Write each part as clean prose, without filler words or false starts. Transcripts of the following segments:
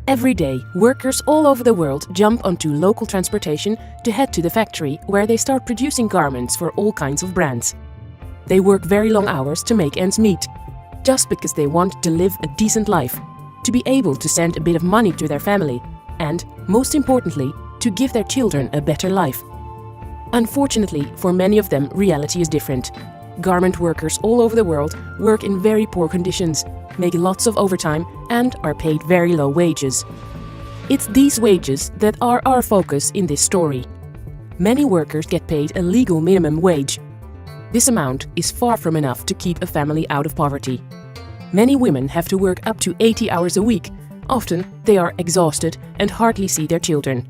Every day, workers all over the world jump onto local transportation to head to the factory where they start producing garments for all kinds of brands. They work very long hours to make ends meet, just because they want to live a decent life, to be able to send a bit of money to their family, and, most importantly, to give their children a better life. Unfortunately, for many of them, reality is different. Garment workers all over the world work in very poor conditions, make lots of overtime, and are paid very low wages. It's these wages that are our focus in this story. Many workers get paid a legal minimum wage. This amount is far from enough to keep a family out of poverty. Many women have to work up to 80 hours a week. Often, they are exhausted and hardly see their children.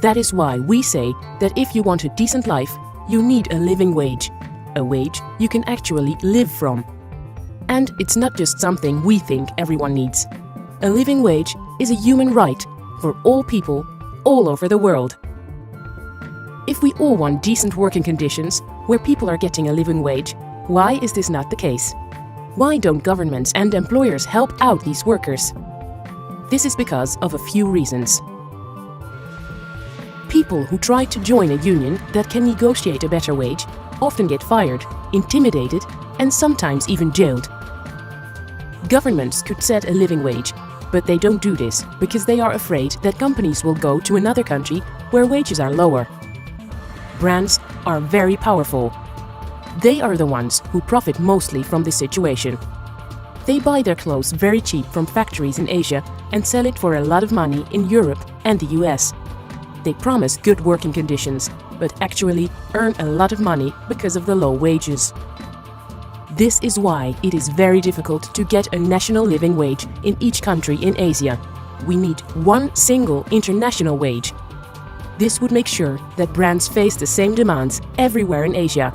That is why we say that if you want a decent life, you need a living wage. A wage you can actually live from. And it's not just something we think everyone needs. A living wage is a human right for all people all over the world. If we all want decent working conditions where people are getting a living wage, why is this not the case? Why don't governments and employers help out these workers? This is because of a few reasons. People who try to join a union that can negotiate a better wage often get fired, intimidated, and sometimes even jailed. Governments could set a living wage, but they don't do this because they are afraid that companies will go to another country where wages are lower. Brands are very powerful. They are the ones who profit mostly from this situation. They buy their clothes very cheap from factories in Asia and sell it for a lot of money in Europe and the US. They promise good working conditions, but actually earn a lot of money because of the low wages. This is why it is very difficult to get a national living wage in each country in Asia. We need one single international wage. This would make sure that brands face the same demands everywhere in Asia.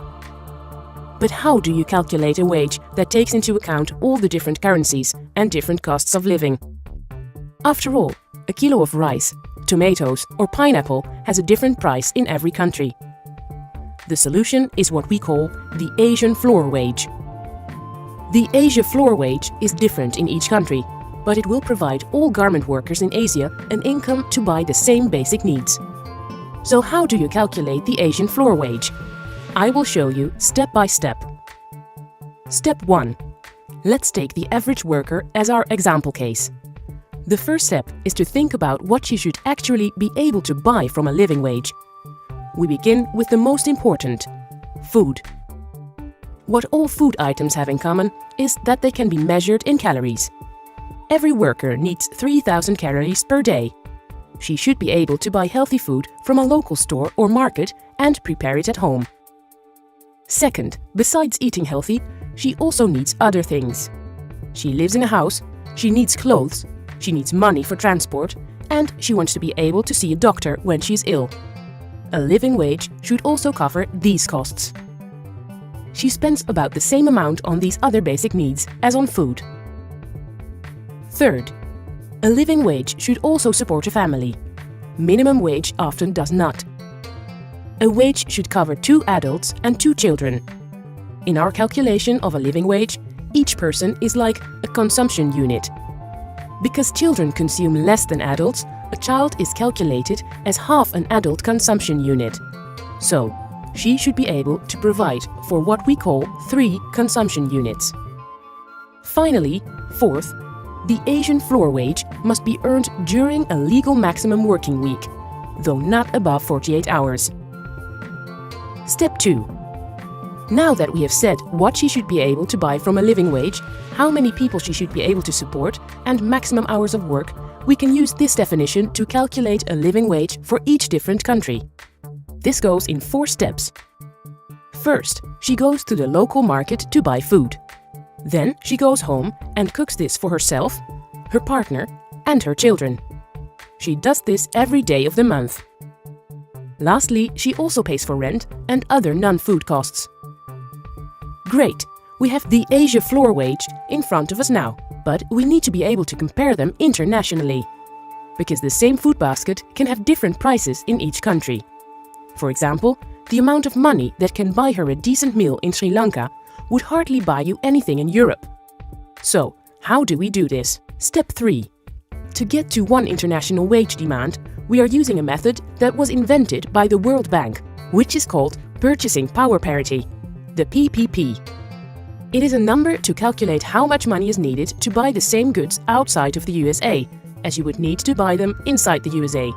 But how do you calculate a wage that takes into account all the different currencies and different costs of living? After all, a kilo of rice, tomatoes, or pineapple has a different price in every country. The solution is what we call the Asian floor wage. The Asia floor wage is different in each country, but it will provide all garment workers in Asia an income to buy the same basic needs. So how do you calculate the Asian floor wage? I will show you step by step. Step 1. Let's take the average worker as our example case. The first step is to think about what you should actually be able to buy from a living wage. We begin with the most important: food. What all food items have in common is that they can be measured in calories. Every worker needs 3,000 calories per day. She should be able to buy healthy food from a local store or market and prepare it at home. Second, besides eating healthy, she also needs other things. She lives in a house, she needs clothes, she needs money for transport, and she wants to be able to see a doctor when she's ill. A living wage should also cover these costs. She spends about the same amount on these other basic needs as on food. Third, a living wage should also support a family. Minimum wage often does not. A wage should cover 2 adults and 2 children. In our calculation of a living wage, each person is like a consumption unit. Because children consume less than adults, a child is calculated as half an adult consumption unit. So, she should be able to provide for what we call 3 consumption units. Finally, fourth, the Asian floor wage must be earned during a legal maximum working week, though not above 48 hours. Step 2. Now that we have said what she should be able to buy from a living wage, how many people she should be able to support, and maximum hours of work, we can use this definition to calculate a living wage for each different country. This goes in 4 steps. First, she goes to the local market to buy food. Then she goes home and cooks this for herself, her partner, and her children. She does this every day of the month. Lastly, she also pays for rent and other non-food costs. Great! We have the Asia floor wage in front of us now, but we need to be able to compare them internationally. Because the same food basket can have different prices in each country. For example, the amount of money that can buy her a decent meal in Sri Lanka would hardly buy you anything in Europe. So, how do we do this? Step 3. To get to one international wage demand, we are using a method that was invented by the World Bank, which is called Purchasing Power Parity, the PPP. It is a number to calculate how much money is needed to buy the same goods outside of the USA, as you would need to buy them inside the USA.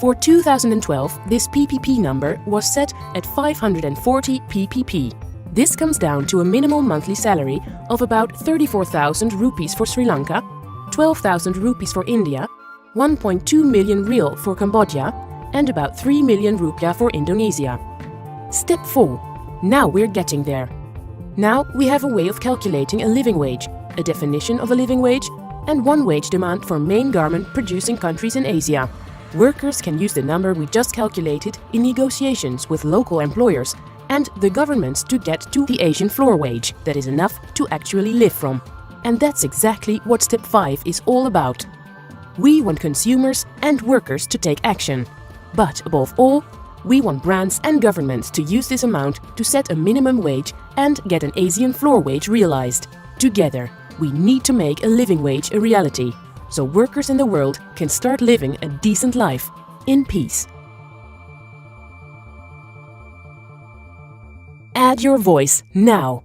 For 2012, this PPP number was set at 540 PPP. This comes down to a minimum monthly salary of about 34,000 rupees for Sri Lanka, 12,000 rupees for India, 1.2 million rial for Cambodia, and about 3 million rupiah for Indonesia. Step 4. Now we're getting there. Now we have a way of calculating a living wage, a definition of a living wage, and one wage demand for main garment producing countries in Asia. Workers can use the number we just calculated in negotiations with local employers and the governments to get to the Asian floor wage that is enough to actually live from. And that's exactly what Step 5 is all about. We want consumers and workers to take action. But above all, we want brands and governments to use this amount to set a minimum wage and get an Asian floor wage realized. Together, we need to make a living wage a reality, so workers in the world can start living a decent life in peace. Add your voice now.